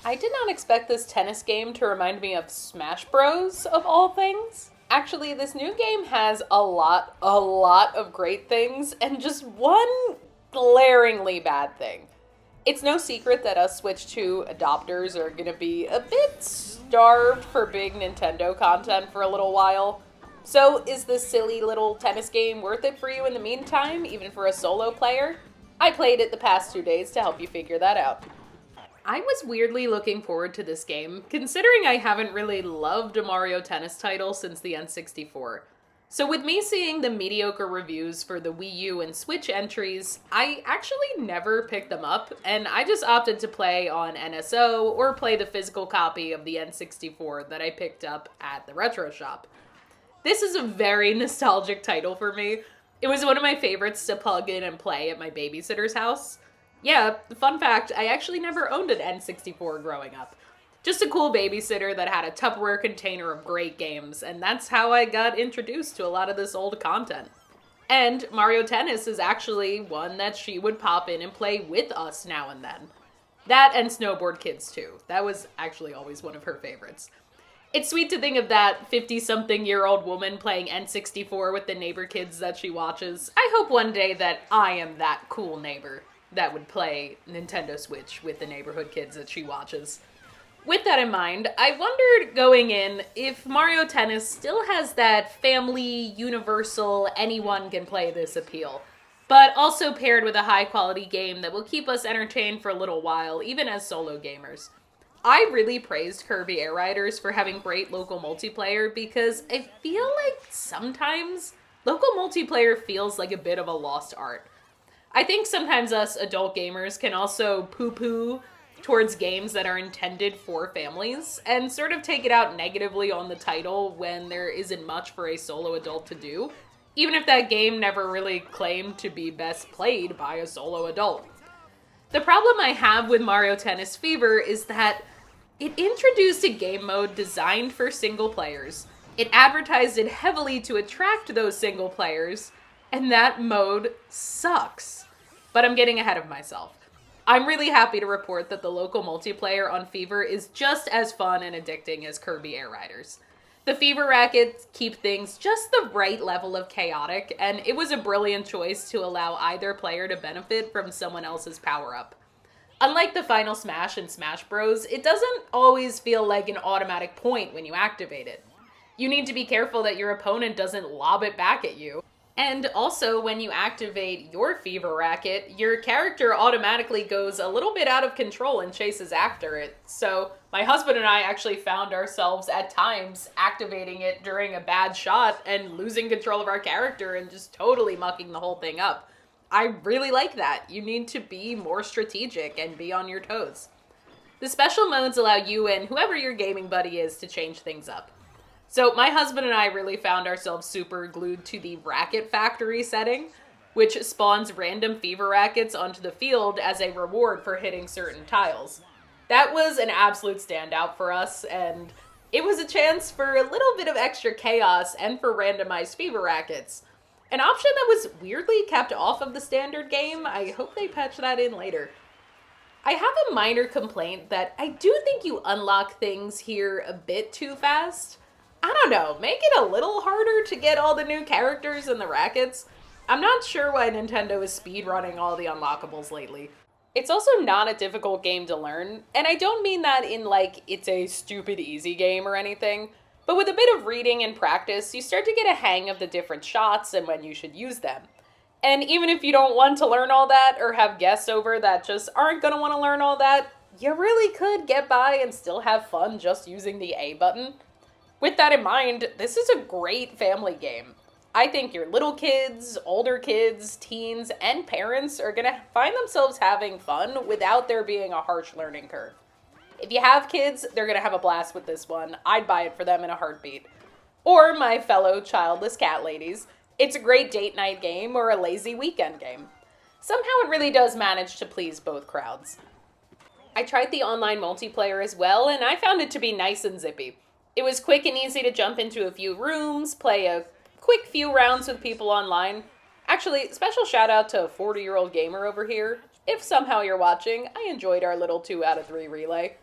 I did not expect this tennis game to remind me of Smash Bros. Of all things. Actually, this new game has a lot of great things and just one glaringly bad thing. It's no secret that us Switch 2 adopters are gonna be a bit starved for big Nintendo content for a little while. So, is this silly little tennis game worth it for you in the meantime, even for a solo player? I played it the past 2 days to help you figure that out. I was weirdly looking forward to this game, considering I haven't really loved a Mario Tennis title since the N64. So with me seeing the mediocre reviews for the Wii U and Switch entries, I actually never picked them up, and I just opted to play on NSO or play the physical copy of the N64 that I picked up at the retro shop. This is a very nostalgic title for me. It was one of my favorites to plug in and play at my babysitter's house. Yeah, fun fact, I actually never owned an N64 growing up. Just a cool babysitter that had a Tupperware container of great games, and that's how I got introduced to a lot of this old content. And Mario Tennis is actually one that she would pop in and play with us now and then. That and Snowboard Kids too. That was actually always one of her favorites. It's sweet to think of that 50-something-year-old woman playing N64 with the neighbor kids that she watches. I hope one day that I am that cool neighbor that would play Nintendo Switch with the neighborhood kids that she watches. With that in mind, I wondered going in if Mario Tennis still has that family, universal, anyone can play this appeal, but also paired with a high-quality game that will keep us entertained for a little while, even as solo gamers. I really praised Kirby Air Riders for having great local multiplayer because I feel like sometimes local multiplayer feels like a bit of a lost art. I think sometimes us adult gamers can also poo-poo towards games that are intended for families and sort of take it out negatively on the title when there isn't much for a solo adult to do, even if that game never really claimed to be best played by a solo adult. The problem I have with Mario Tennis Fever is that it introduced a game mode designed for single players. It advertised it heavily to attract those single players, and that mode sucks. But I'm getting ahead of myself. I'm really happy to report that the local multiplayer on Fever is just as fun and addicting as Kirby Air Riders. The Fever rackets keep things just the right level of chaotic, and it was a brilliant choice to allow either player to benefit from someone else's power-up. Unlike the Final Smash and Smash Bros., it doesn't always feel like an automatic point when you activate it. You need to be careful that your opponent doesn't lob it back at you. And also, when you activate your Fever racket, your character automatically goes a little bit out of control and chases after it. So, my husband and I actually found ourselves at times activating it during a bad shot and losing control of our character and just totally mucking the whole thing up. I really like that. You need to be more strategic and be on your toes. The special modes allow you and whoever your gaming buddy is to change things up. So my husband and I really found ourselves super glued to the Racket Factory setting, which spawns random Fever rackets onto the field as a reward for hitting certain tiles. That was an absolute standout for us, and it was a chance for a little bit of extra chaos and for randomized Fever rackets. An option that was weirdly kept off of the standard game. I hope they patch that in later. I have a minor complaint that I do think you unlock things here a bit too fast. I don't know, make it a little harder to get all the new characters and the rackets. I'm not sure why Nintendo is speedrunning all the unlockables lately. It's also not a difficult game to learn, and I don't mean that in like it's a stupid easy game or anything, but with a bit of reading and practice, you start to get a hang of the different shots and when you should use them. And even if you don't want to learn all that or have guests over that just aren't going to want to learn all that, you really could get by and still have fun just using the A button. With that in mind, this is a great family game. I think your little kids, older kids, teens, and parents are going to find themselves having fun without there being a harsh learning curve. If you have kids, they're going to have a blast with this one. I'd buy it for them in a heartbeat. Or my fellow childless cat ladies, it's a great date night game or a lazy weekend game. Somehow it really does manage to please both crowds. I tried the online multiplayer as well, and I found it to be nice and zippy. It was quick and easy to jump into a few rooms, play a quick few rounds with people online. Actually, special shout out to a 40-year-old gamer over here. If somehow you're watching, I enjoyed our little 2 out of 3 relay.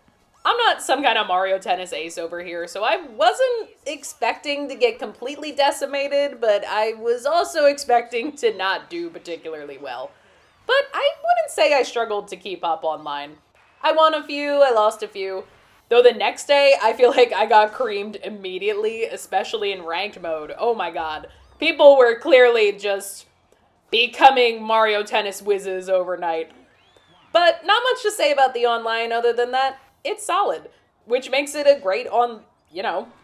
I'm not some kind of Mario Tennis ace over here, so I wasn't expecting to get completely decimated, but I was also expecting to not do particularly well. But I wouldn't say I struggled to keep up online. I won a few, I lost a few. Though the next day, I feel like I got creamed immediately, especially in ranked mode. Oh my god. People were clearly just becoming Mario Tennis whizzes overnight. But not much to say about the online other than that it's solid, which makes it a great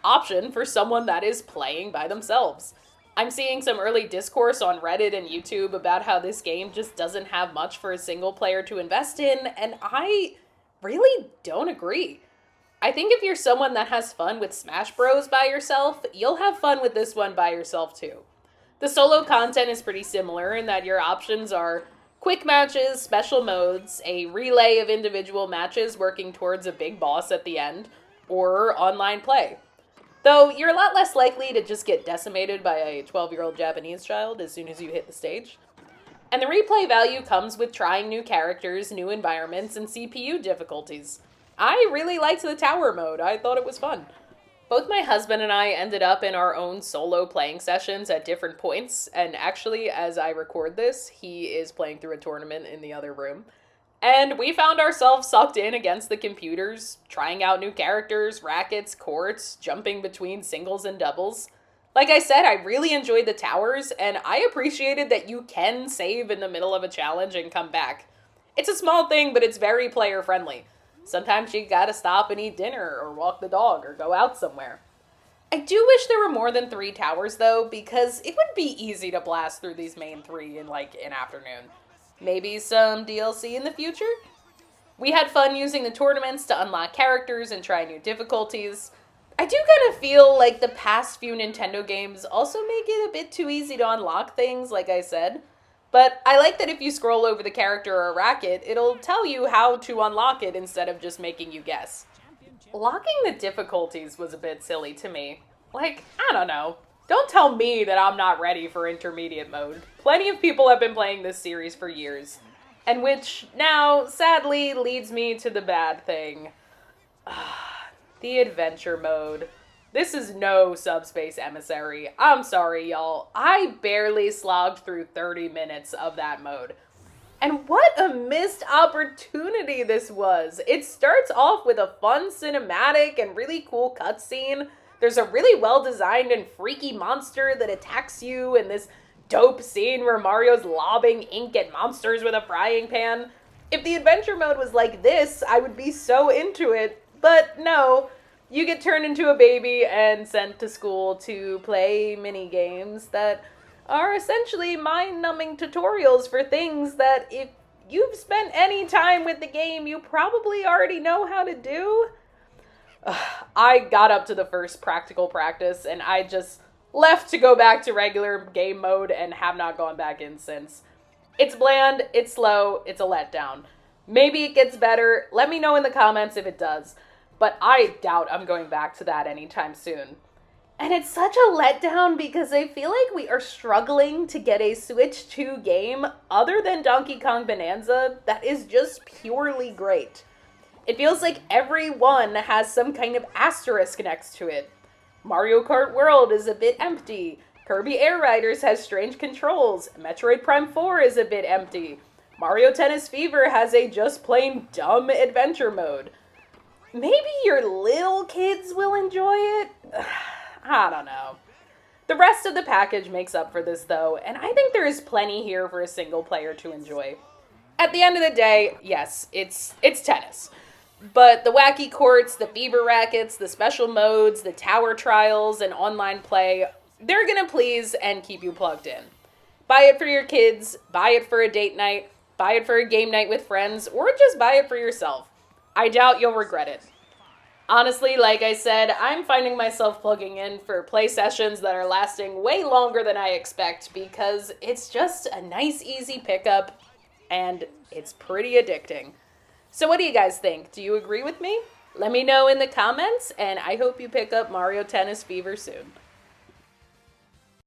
option for someone that is playing by themselves. I'm seeing some early discourse on Reddit and YouTube about how this game just doesn't have much for a single player to invest in, and I really don't agree. I think if you're someone that has fun with Smash Bros. By yourself, you'll have fun with this one by yourself too. The solo content is pretty similar in that your options are quick matches, special modes, a relay of individual matches working towards a big boss at the end, or online play. Though you're a lot less likely to just get decimated by a 12-year-old Japanese child as soon as you hit the stage. And the replay value comes with trying new characters, new environments, and CPU difficulties. I really liked the tower mode. I thought it was fun. Both my husband and I ended up in our own solo playing sessions at different points, and actually, as I record this, he is playing through a tournament in the other room. And we found ourselves sucked in against the computers, trying out new characters, rackets, courts, jumping between singles and doubles. Like I said, I really enjoyed the towers, and I appreciated that you can save in the middle of a challenge and come back. It's a small thing, but it's very player-friendly. Sometimes you gotta stop and eat dinner, or walk the dog, or go out somewhere. I do wish there were more than 3 towers, though, because it would be easy to blast through these main 3 in, an afternoon. Maybe some DLC in the future? We had fun using the tournaments to unlock characters and try new difficulties. I do kind of feel like the past few Nintendo games also make it a bit too easy to unlock things, like I said. But I like that if you scroll over the character or a racket, it'll tell you how to unlock it instead of just making you guess. Locking the difficulties was a bit silly to me. I don't know. Don't tell me that I'm not ready for intermediate mode. Plenty of people have been playing this series for years. And which now, sadly, leads me to the bad thing. The adventure mode. This is no Subspace Emissary. I'm sorry, y'all. I barely slogged through 30 minutes of that mode. And what a missed opportunity this was. It starts off with a fun cinematic and really cool cutscene. There's a really well-designed and freaky monster that attacks you, and this dope scene where Mario's lobbing ink at monsters with a frying pan. If the adventure mode was like this, I would be so into it. But no, you get turned into a baby and sent to school to play mini games that are essentially mind-numbing tutorials for things that if you've spent any time with the game, you probably already know how to do. I got up to the first practical practice and I just left to go back to regular game mode and have not gone back in since. It's bland, it's slow, it's a letdown. Maybe it gets better. Let me know in the comments if it does. But I doubt I'm going back to that anytime soon. And it's such a letdown because I feel like we are struggling to get a Switch 2 game other than Donkey Kong Bonanza that is just purely great. It feels like every one has some kind of asterisk next to it. Mario Kart World is a bit empty. Kirby Air Riders has strange controls. Metroid Prime 4 is a bit empty. Mario Tennis Fever has a just plain dumb adventure mode. Maybe your little kids will enjoy it? I don't know. The rest of the package makes up for this though, and I think there is plenty here for a single player to enjoy. At the end of the day, yes, it's tennis. But the wacky courts, the fever rackets, the special modes, the tower trials, and online play, they're gonna please and keep you plugged in. Buy it for your kids, buy it for a date night, buy it for a game night with friends, or just buy it for yourself. I doubt you'll regret it. Honestly, like I said, I'm finding myself plugging in for play sessions that are lasting way longer than I expect because it's just a nice, easy pickup, and it's pretty addicting. So what do you guys think? Do you agree with me? Let me know in the comments, and I hope you pick up Mario Tennis Fever soon.